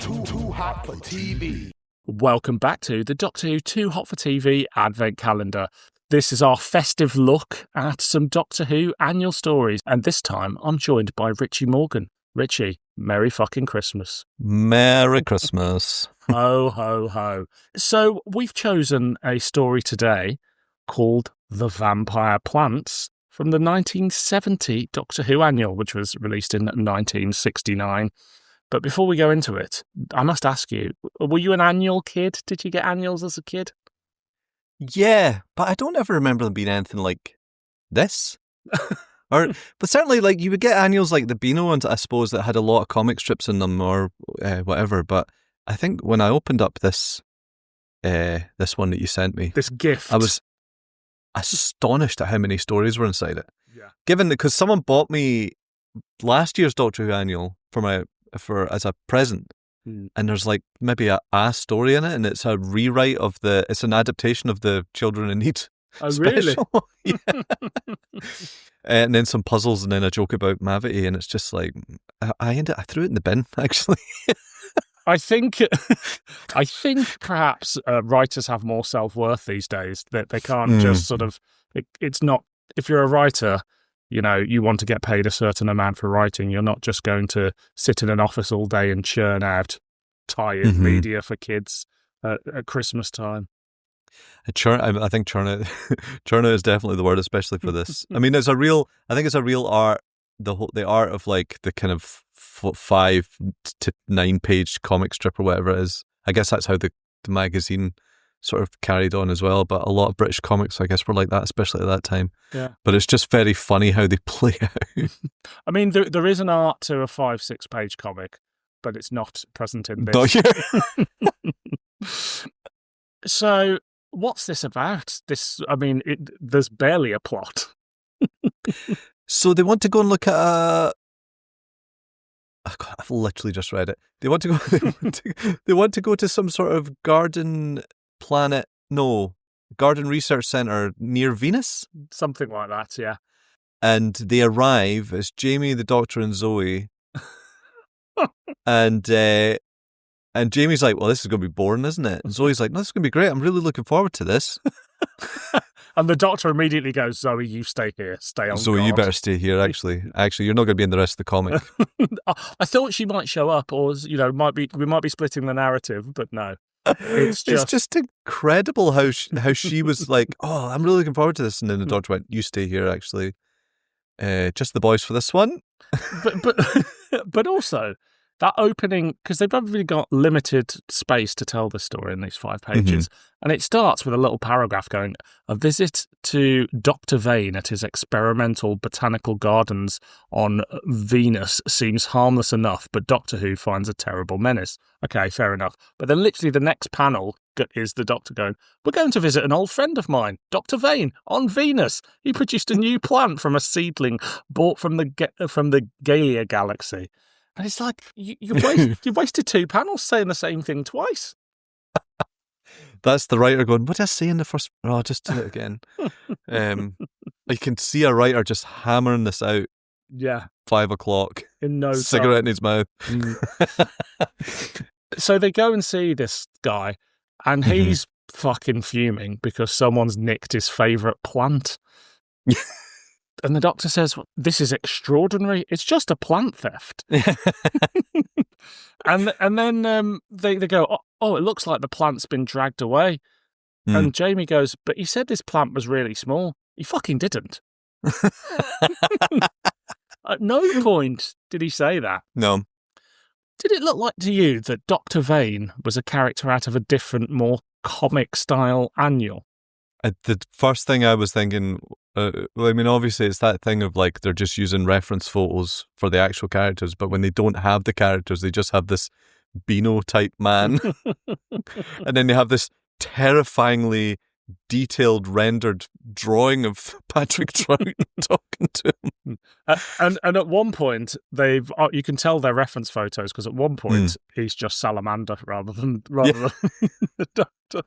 Too Hot for TV. Welcome back to the Doctor Who Too Hot for TV Advent Calendar. This is our festive look at some Doctor Who annual stories, and this time I'm joined by Richie Morgan. Richie, Merry fucking Christmas. Merry Christmas. Ho, ho, ho. So we've chosen a story today called The Vampire Plants from the 1970 Doctor Who annual, which was released in 1969. But before we go into it, I must ask you, were you an annual kid? Did you get annuals as a kid? Yeah, but I don't ever remember them being anything like this. But certainly, like, you would get annuals like the Beano ones, I suppose, that had a lot of comic strips in them or whatever. But I think when I opened up this one that you sent me, This gift. I was astonished at how many stories were inside it. Yeah. Given that, because someone bought me last year's Doctor Who annual as a present, and there's like maybe a story in it, and it's a rewrite of it's an adaptation of the Children in Need. Oh, special. really? Yeah. And then some puzzles, and then a joke about Mavity, and it's just like I threw it in the bin, actually. I think perhaps writers have more self-worth these days, that they can't just sort of, it's not, if you're a writer, you know, you want to get paid a certain amount for writing. You're not just going to sit in an office all day and churn out tired media for kids at Christmas time. I think churn is definitely the word, especially for this. I mean, I think it's a real art, the art of like the kind of 5 to 9 page comic strip or whatever it is. I guess that's how the magazine sort of carried on as well, but a lot of British comics, I guess, were like that, especially at that time. Yeah. But it's just very funny how they play out. I mean, there is an art to a 5-6 page comic, but it's not present in this. So, what's this about? There's barely a plot. So they want to go and look at I've literally just read it. They want to go to some sort of garden research center near Venus, something like that. Yeah. And they arrive as Jamie, the Doctor, and Zoe, and Jamie's like, "Well, this is going to be boring, isn't it?" And Zoe's like, "No, this is going to be great. I'm really looking forward to this." And the Doctor immediately goes, "Zoe, you stay here. Stay on Zoe, guard. you better stay here. Actually, you're not going to be in the rest of the comic." I thought she might show up, or we might be splitting the narrative, but no. It's just incredible how she was like, "Oh, I'm really looking forward to this," and then the Doctor went, "You stay here. Actually, just the boys for this one." but also that opening, because they've probably got limited space to tell the story in these 5 pages, and it starts with a little paragraph going, "A visit to Dr. Vane at his experimental botanical gardens on Venus seems harmless enough, but Doctor Who finds a terrible menace." Okay, fair enough. But then literally the next panel is the Doctor going, "We're going to visit an old friend of mine, Dr. Vane, on Venus. He produced a new plant from a seedling bought from the Galia galaxy." And it's like, you wasted 2 panels saying the same thing twice. That's the writer going, "What did I say in the first? Oh, just do it again." You can see a writer just hammering this out. Yeah. 5 o'clock. In no cigarette time. in his mouth. So they go and see this guy, and he's fucking fuming because someone's nicked his favourite plant. And the Doctor says, "This is extraordinary. It's just a plant theft." and then they go, oh, it looks like the plant's been dragged away. And Jamie goes, "But he said this plant was really small." He fucking didn't. At no point did he say that. No. Did it look like to you that Dr. Vane was a character out of a different, more comic-style annual? The first thing I was thinking, obviously it's that thing of like they're just using reference photos for the actual characters, but when they don't have the characters, they just have this Beano type man. And then they have this terrifyingly detailed rendered drawing of Patrick Troughton talking to him. And at one point you can tell they're reference photos, because at one point he's just Salamander rather than the Doctor.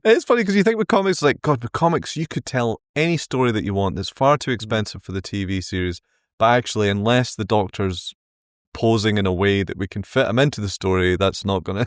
It's funny because you think with comics, like, God, with comics you could tell any story that you want. It's far too expensive for the TV series, but actually unless the Doctor's posing in a way that we can fit him into the story, that's not gonna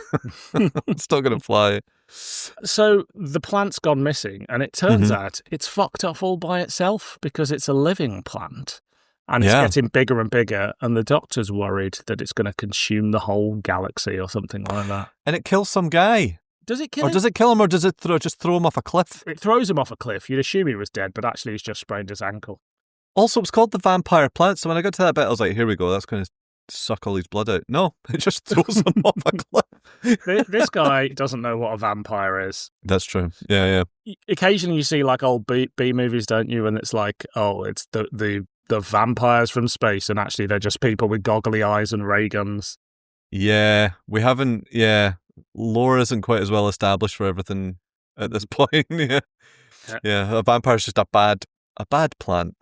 it's not gonna fly. So the plant's gone missing, and it turns out it's fucked off all by itself because it's a living plant. And it's getting bigger and bigger, and the Doctor's worried that it's going to consume the whole galaxy or something like that. And it kills some guy. Does it kill him? Or does it kill him, or does it just throw him off a cliff? It throws him off a cliff. You'd assume he was dead, but actually he's just sprained his ankle. Also, it's called the vampire plant, so when I got to that bit, I was like, here we go, that's going to suck all his blood out. No, it just throws him off a cliff. This guy doesn't know what a vampire is. That's true. Yeah. Occasionally you see like old B movies, don't you? And it's like, oh, it's the vampires from space, and actually they're just people with goggly eyes and ray guns. Yeah, we haven't. Yeah, lore isn't quite as well established for everything at this point. Yeah, a vampire's just a bad plant.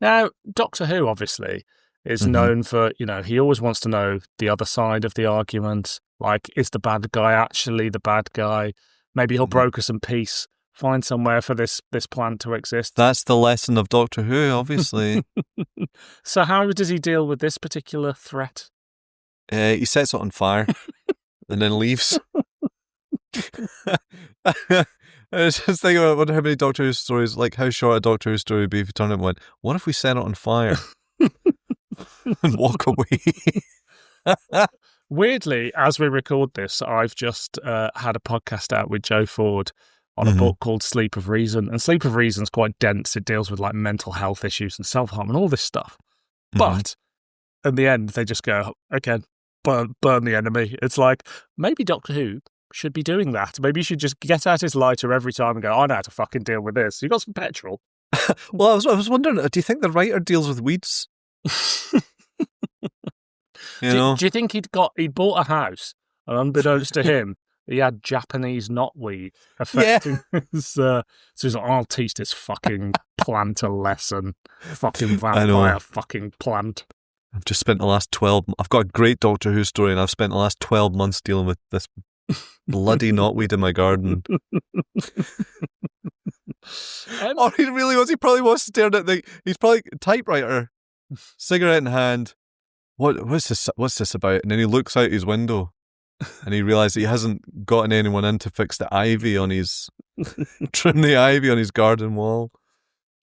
Now, Doctor Who obviously is known for, he always wants to know the other side of the argument. Like, is the bad guy actually the bad guy? Maybe he'll broker some peace. Find somewhere for this plant to exist. That's the lesson of Doctor Who, obviously. So how does he deal with this particular threat? He sets it on fire and then leaves. I was just thinking about, I wonder how many Doctor Who stories, like how short a Doctor Who story would be if you turn it and went, what if we set it on fire and walk away? Weirdly, as we record this, I've just had a podcast out with Joe Ford on a book called Sleep of Reason. And Sleep of Reason is quite dense. It deals with like mental health issues and self-harm and all this stuff. But in the end, they just go, okay, burn the enemy. It's like, maybe Doctor Who should be doing that. Maybe you should just get out his lighter every time and go, I know how to fucking deal with this. You got some petrol? Well, I was wondering, do you think the writer deals with weeds? Do you think he'd bought a house, and unbeknownst to him, he had Japanese knotweed affecting his... So he's like, I'll teach this fucking plant a lesson. Fucking vampire fucking plant. I've just spent the last 12... I've got a great Doctor Who story, and I've spent the last 12 months dealing with this bloody knotweed in my garden. Or he really was. He probably was staring at he's probably typewriter, cigarette in hand. What's this about? And then he looks out his window and he realizes he hasn't gotten anyone in to fix the ivy on his trim the ivy on his garden wall.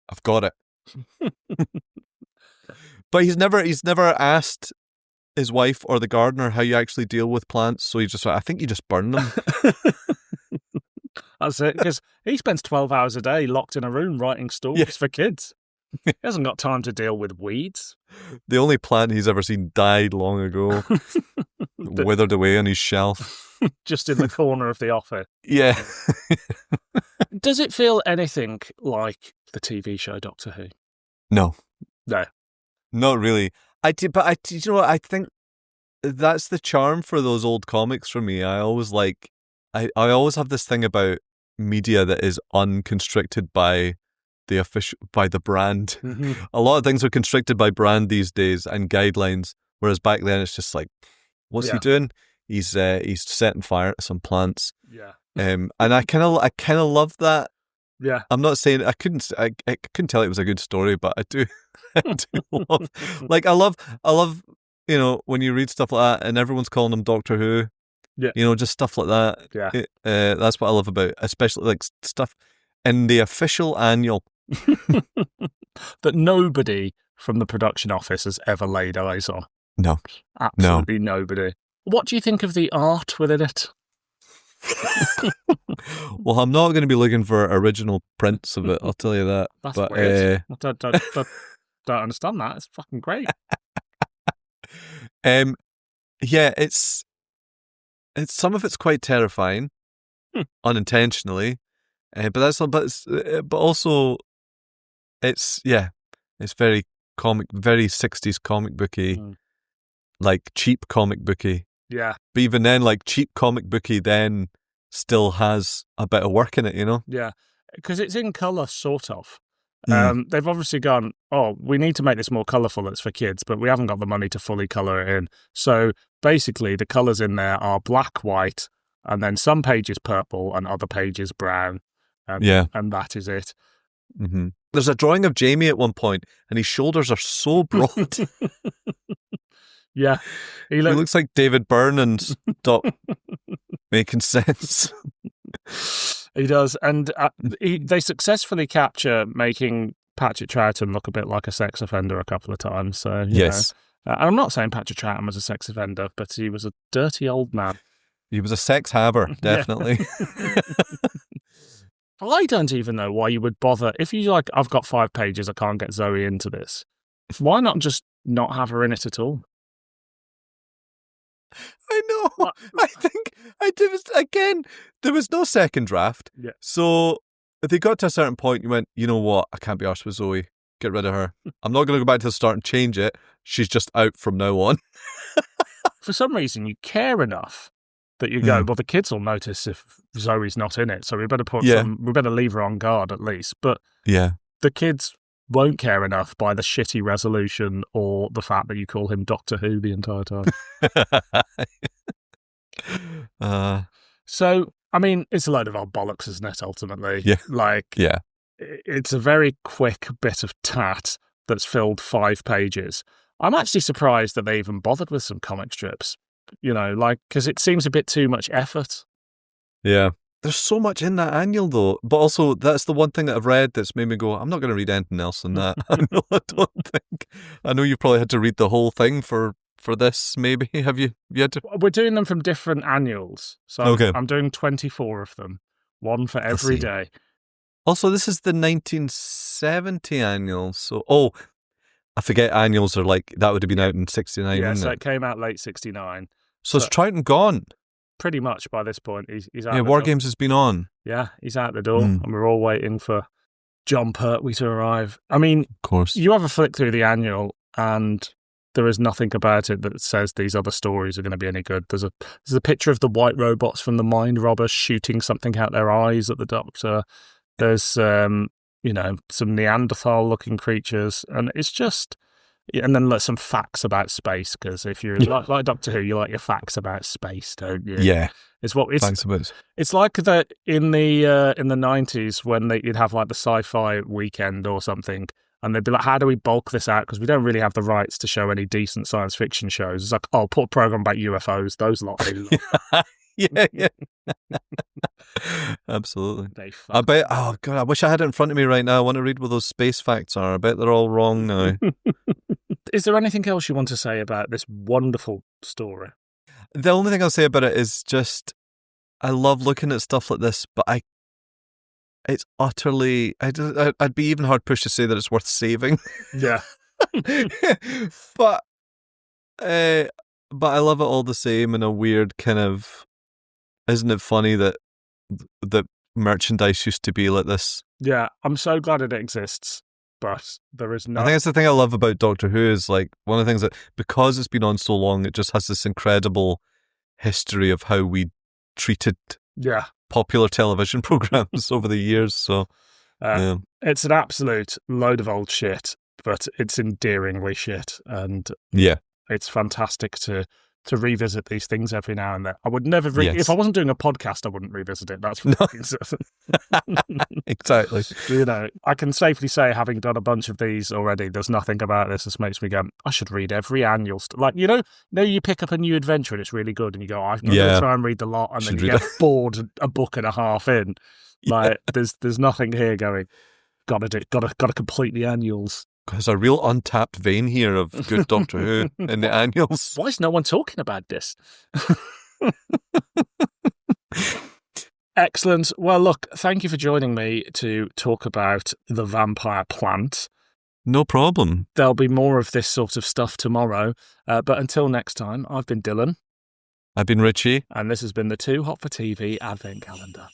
I've got it. But he's never asked his wife or the gardener how you actually deal with plants, so he just I think you just burn them. That's it, because he spends 12 hours a day locked in a room writing stories for kids. He hasn't got time to deal with weeds. The only plant he's ever seen died long ago, withered away on his shelf. Just in the corner of the office. Yeah. Does it feel anything like the TV show Doctor Who? No. Not really. You know what? I think that's the charm for those old comics for me. I always always have this thing about media that is unconstricted by the brand. A lot of things are constricted by brand these days and guidelines, whereas back then it's just like, what's he doing? He's setting fire to some plants. Yeah. And I kind of love that. Yeah. I'm not saying I couldn't tell it was a good story, but I do love, like I love when you read stuff like that and everyone's calling them Doctor Who. Yeah. Just stuff like that. Yeah. That's what I love about, especially like stuff in the official annual that nobody from the production office has ever laid eyes on. No. Absolutely nobody. What do you think of the art within it? Well, I'm not going to be looking for original prints of it, I'll tell you that. That's weird. I don't understand that. It's fucking great. Yeah, it's some of it's quite terrifying, unintentionally, but also it's very comic, very 60s comic booky, like cheap comic booky. Yeah, but even then, like cheap comic booky, then still has a bit of work in it, Yeah, because it's in colour, sort of. They've obviously gone, we need to make this more colourful. It's for kids, but we haven't got the money to fully colour it in. So basically, the colours in there are black, white, and then some pages purple and other pages brown. And that is it. Mm-hmm. There's a drawing of Jamie at one point, and his shoulders are so broad. Yeah. He looks like David Byrne and stop making sense. He does. And they successfully capture making Patrick Troughton look a bit like a sex offender a couple of times. So, yes. I'm not saying Patrick Troughton was a sex offender, but he was a dirty old man. He was a sex haver, definitely. I don't even know why you would bother. If you like, I've got 5 pages, I can't get Zoe into this. Why not just not have her in it at all? I know. I think I did. Again, there was no second draft. Yeah. So if they got to a certain point, you went, you know what? I can't be arsed with Zoe. Get rid of her. I'm not going to go back to the start and change it. She's just out from now on. For some reason, you care enough that you go, well, the kids will notice if Zoe's not in it, so we better we better leave her on guard at least. But the kids won't care enough by the shitty resolution or the fact that you call him Doctor Who the entire time. So, I mean, it's a load of old bollocks, isn't it, ultimately? Yeah. It's a very quick bit of tat that's filled 5 pages. I'm actually surprised that they even bothered with some comic strips, because it seems a bit too much effort. Yeah. There's so much in that annual, though. But also, that's the one thing that I've read that's made me go, I'm not going to read anything else than that. I don't think. I know you probably had to read the whole thing for this, maybe. Have you had to? We're doing them from different annuals. So okay. I'm doing 24 of them, one for every day. Also, this is the 1970 annual. So, I forget annuals are like, that would have been out in 69, yeah, wouldn't so it? It came out late 69. So is Troughton gone? Pretty much by this point. He's out. Yeah, War Games has been on. Yeah, he's out the door, and we're all waiting for John Pertwee to arrive. I mean, of course, you have a flick through the annual, and there is nothing about it that says these other stories are going to be any good. There's a picture of the white robots from the Mind Robbers shooting something out their eyes at the Doctor. There's some Neanderthal-looking creatures, and it's just. And then some facts about space, because if you're like Doctor Who, you like your facts about space, don't you? Yeah, it's facts about. It's like that in the 90s when you'd have like the sci-fi weekend or something, and they'd be like, "How do we bulk this out? Because we don't really have the rights to show any decent science fiction shows." It's like, "Oh, put a program about UFOs. Those lot." Yeah. Absolutely. I bet. Oh God, I wish I had it in front of me right now. I want to read what those space facts are. I bet they're all wrong now. Is there anything else you want to say about this wonderful story? The only thing I'll say about it is just, I love looking at stuff like this, but it's utterly. I'd be even hard pushed to say that it's worth saving. Yeah. But I love it all the same in a weird kind of. Isn't it funny that merchandise used to be like this? Yeah, I'm so glad it exists, but there is no. I think that's the thing I love about Doctor Who is like one of the things that because it's been on so long, it just has this incredible history of how we treated popular television programs over the years. So it's an absolute load of old shit, but it's endearingly shit, and it's fantastic to revisit these things every now and then. I would never if I wasn't doing a podcast, I wouldn't revisit it. That's fucking certain. Exactly. I can safely say, having done a bunch of these already, there's nothing about this that makes me go, I should read every annual. You pick up a new adventure and it's really good, and you go, I'm going to try and read the lot, and then you get bored a book and a half in. Like there's nothing here going. Got to complete the annuals. There's a real untapped vein here of good Doctor Who in the annuals. Why is no one talking about this? Excellent. Well, look, thank you for joining me to talk about the vampire plant. No problem. There'll be more of this sort of stuff tomorrow. But until next time, I've been Dylan. I've been Richie. And this has been the Too Hot for TV Advent Calendar.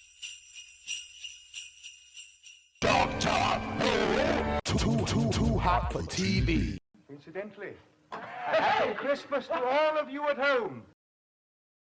Doctor Who, too hot for TV. Incidentally, a happy Christmas to all of you at home.